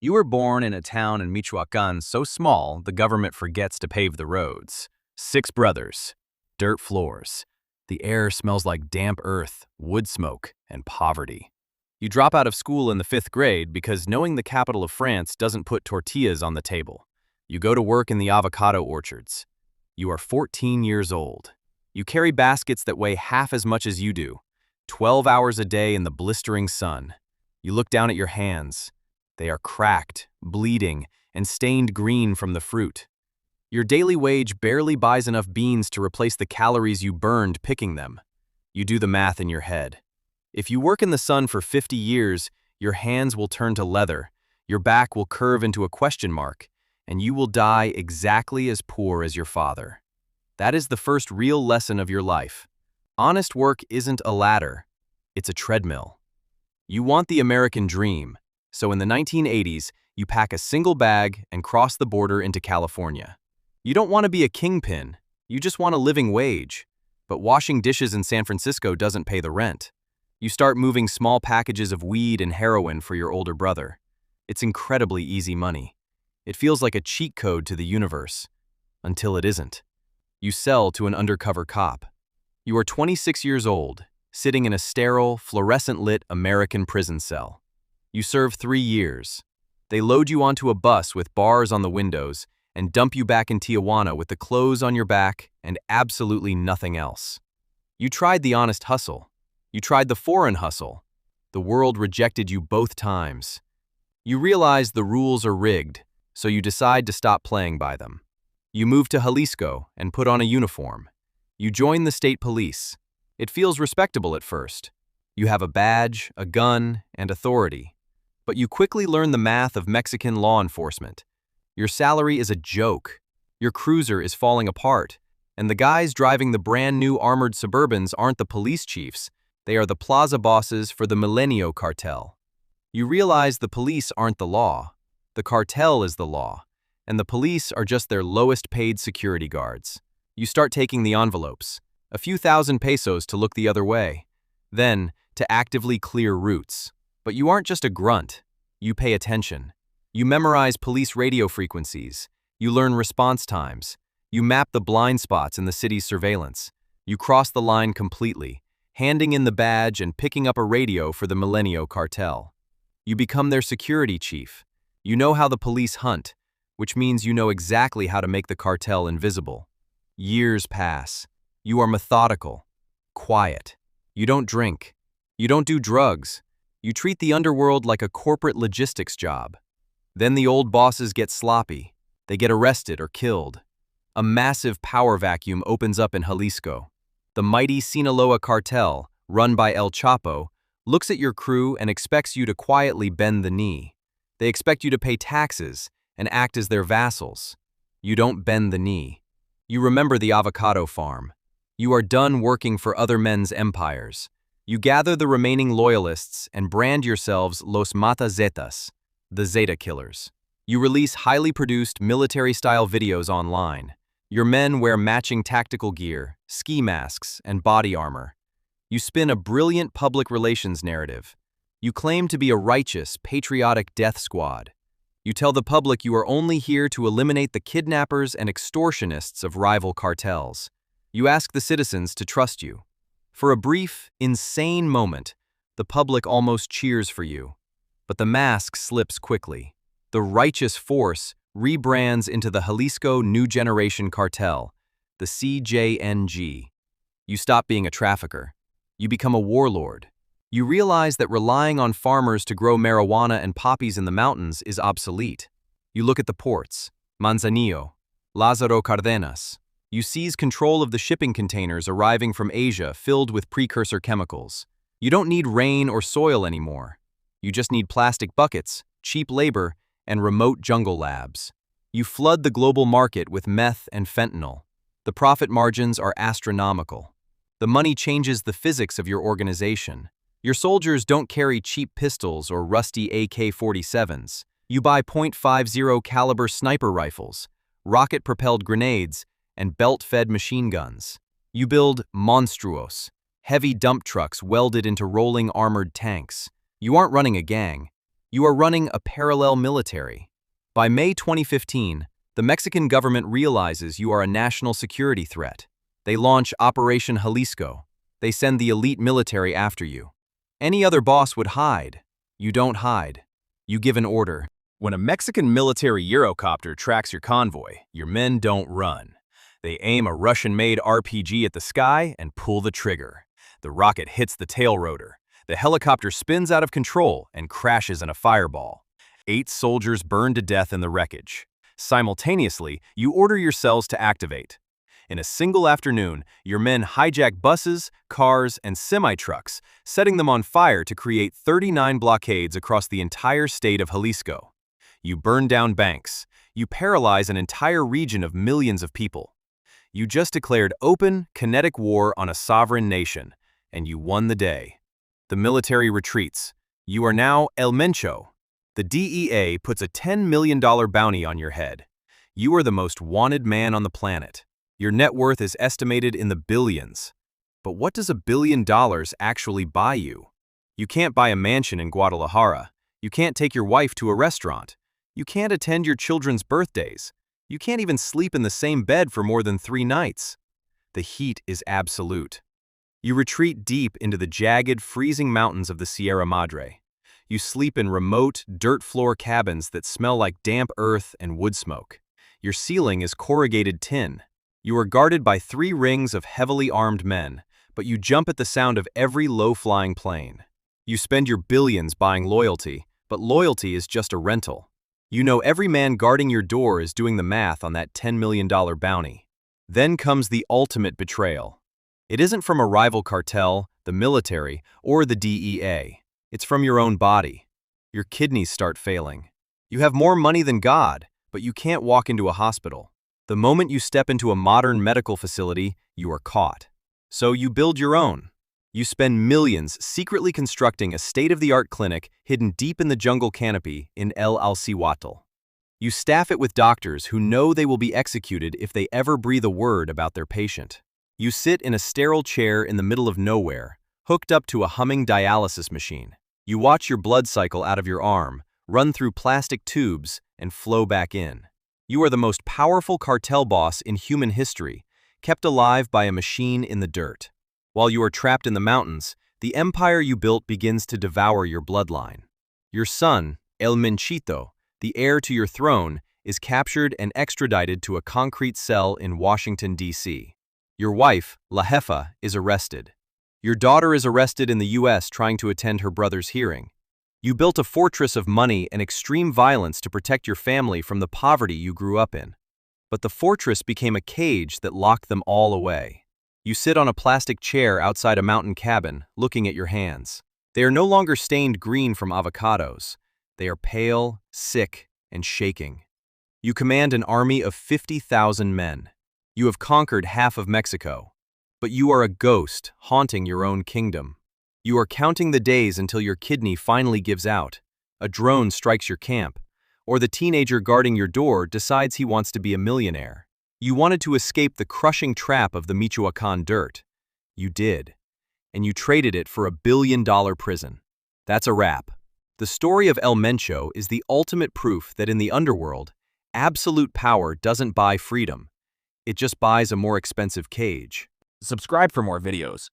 You were born in a town in Michoacan so small the government forgets to pave the roads. 6 brothers, dirt floors. The air smells like damp earth, wood smoke, and poverty. You drop out of school in the 5th grade because knowing the capital of France doesn't put tortillas on the table. You go to work in the avocado orchards. You are 14 years old. You carry baskets that weigh half as much as you do, 12 hours a day in the blistering sun. You look down at your hands. They are cracked, bleeding, and stained green from the fruit. Your daily wage barely buys enough beans to replace the calories you burned picking them. You do the math in your head. If you work in the sun for 50 years, your hands will turn to leather, your back will curve into a question mark, and you will die exactly as poor as your father. That is the first real lesson of your life. Honest work isn't a ladder, it's a treadmill. You want the American dream. So in the 1980s, you pack a single bag and cross the border into California. You don't want to be a kingpin, you just want a living wage. But washing dishes in San Francisco doesn't pay the rent. You start moving small packages of weed and heroin for your older brother. It's incredibly easy money. It feels like a cheat code to the universe. Until it isn't. You sell to an undercover cop. You are 26 years old, sitting in a sterile, fluorescent-lit American prison cell. You serve 3 years. They load you onto a bus with bars on the windows and dump you back in Tijuana with the clothes on your back and absolutely nothing else. You tried the honest hustle. You tried the foreign hustle. The world rejected you both times. You realize the rules are rigged, so you decide to stop playing by them. You move to Jalisco and put on a uniform. You join the state police. It feels respectable at first. You have a badge, a gun, and authority. But you quickly learn the math of Mexican law enforcement. Your salary is a joke. Your cruiser is falling apart. And the guys driving the brand new armored Suburbans aren't the police chiefs. They are the plaza bosses for the Milenio Cartel. You realize the police aren't the law. The cartel is the law. And the police are just their lowest paid security guards. You start taking the envelopes. A few thousand pesos to look the other way. Then, to actively clear routes. But you aren't just a grunt. You pay attention. You memorize police radio frequencies. You learn response times. You map the blind spots in the city's surveillance. You cross the line completely, handing in the badge and picking up a radio for the Milenio Cartel. You become their security chief. You know how the police hunt, which means you know exactly how to make the cartel invisible. Years pass. You are methodical, quiet. You don't drink. You don't do drugs. You treat the underworld like a corporate logistics job. Then the old bosses get sloppy. They get arrested or killed. A massive power vacuum opens up in Jalisco. The mighty Sinaloa cartel, run by El Chapo, looks at your crew and expects you to quietly bend the knee. They expect you to pay taxes and act as their vassals. You don't bend the knee. You remember the avocado farm. You are done working for other men's empires. You gather the remaining loyalists and brand yourselves Los Mata Zetas, the Zeta Killers. You release highly produced military-style videos online. Your men wear matching tactical gear, ski masks, and body armor. You spin a brilliant public relations narrative. You claim to be a righteous, patriotic death squad. You tell the public you are only here to eliminate the kidnappers and extortionists of rival cartels. You ask the citizens to trust you. For a brief, insane moment, the public almost cheers for you. But the mask slips quickly. The righteous force rebrands into the Jalisco New Generation Cartel, the CJNG. You stop being a trafficker. You become a warlord. You realize that relying on farmers to grow marijuana and poppies in the mountains is obsolete. You look at the ports, Manzanillo, Lázaro Cárdenas. You seize control of the shipping containers arriving from Asia filled with precursor chemicals. You don't need rain or soil anymore. You just need plastic buckets, cheap labor, and remote jungle labs. You flood the global market with meth and fentanyl. The profit margins are astronomical. The money changes the physics of your organization. Your soldiers don't carry cheap pistols or rusty AK-47s. You buy .50 caliber sniper rifles, rocket-propelled grenades, and belt-fed machine guns. You build monstruos, heavy dump trucks welded into rolling armored tanks. You aren't running a gang. You are running a parallel military. By May 2015, the Mexican government realizes you are a national security threat. They launch Operation Jalisco. They send the elite military after you. Any other boss would hide. You don't hide. You give an order. When a Mexican military Eurocopter tracks your convoy, your men don't run. They aim a Russian-made RPG at the sky and pull the trigger. The rocket hits the tail rotor. The helicopter spins out of control and crashes in a fireball. 8 soldiers burn to death in the wreckage. Simultaneously, you order your cells to activate. In a single afternoon, your men hijack buses, cars, and semi-trucks, setting them on fire to create 39 blockades across the entire state of Jalisco. You burn down banks. You paralyze an entire region of millions of people. You just declared open, kinetic war on a sovereign nation, and you won the day. The military retreats. You are now El Mencho. The DEA puts a $10 million bounty on your head. You are the most wanted man on the planet. Your net worth is estimated in the billions. But what does $1 billion actually buy you? You can't buy a mansion in Guadalajara. You can't take your wife to a restaurant. You can't attend your children's birthdays. You can't even sleep in the same bed for more than 3 nights. The heat is absolute. You retreat deep into the jagged, freezing mountains of the Sierra Madre. You sleep in remote, dirt-floor cabins that smell like damp earth and wood smoke. Your ceiling is corrugated tin. You are guarded by 3 rings of heavily armed men, but you jump at the sound of every low-flying plane. You spend your billions buying loyalty, but loyalty is just a rental. You know every man guarding your door is doing the math on that $10 million bounty. Then comes the ultimate betrayal. It isn't from a rival cartel, the military, or the DEA. It's from your own body. Your kidneys start failing. You have more money than God, but you can't walk into a hospital. The moment you step into a modern medical facility, you are caught. So you build your own. You spend millions secretly constructing a state-of-the-art clinic hidden deep in the jungle canopy in El Alcihuatl. You staff it with doctors who know they will be executed if they ever breathe a word about their patient. You sit in a sterile chair in the middle of nowhere, hooked up to a humming dialysis machine. You watch your blood cycle out of your arm, run through plastic tubes, and flow back in. You are the most powerful cartel boss in human history, kept alive by a machine in the dirt. While you are trapped in the mountains, the empire you built begins to devour your bloodline. Your son, El Menchito, the heir to your throne, is captured and extradited to a concrete cell in Washington, D.C. Your wife, La Jefa, is arrested. Your daughter is arrested in the U.S. trying to attend her brother's hearing. You built a fortress of money and extreme violence to protect your family from the poverty you grew up in. But the fortress became a cage that locked them all away. You sit on a plastic chair outside a mountain cabin, looking at your hands. They are no longer stained green from avocados. They are pale, sick, and shaking. You command an army of 50,000 men. You have conquered half of Mexico. But you are a ghost haunting your own kingdom. You are counting the days until your kidney finally gives out, a drone strikes your camp, or the teenager guarding your door decides he wants to be a millionaire. You wanted to escape the crushing trap of the Michoacan dirt. You did. And you traded it for $1 billion prison. That's a wrap. The story of El Mencho is the ultimate proof that in the underworld, absolute power doesn't buy freedom. It just buys a more expensive cage. Subscribe for more videos.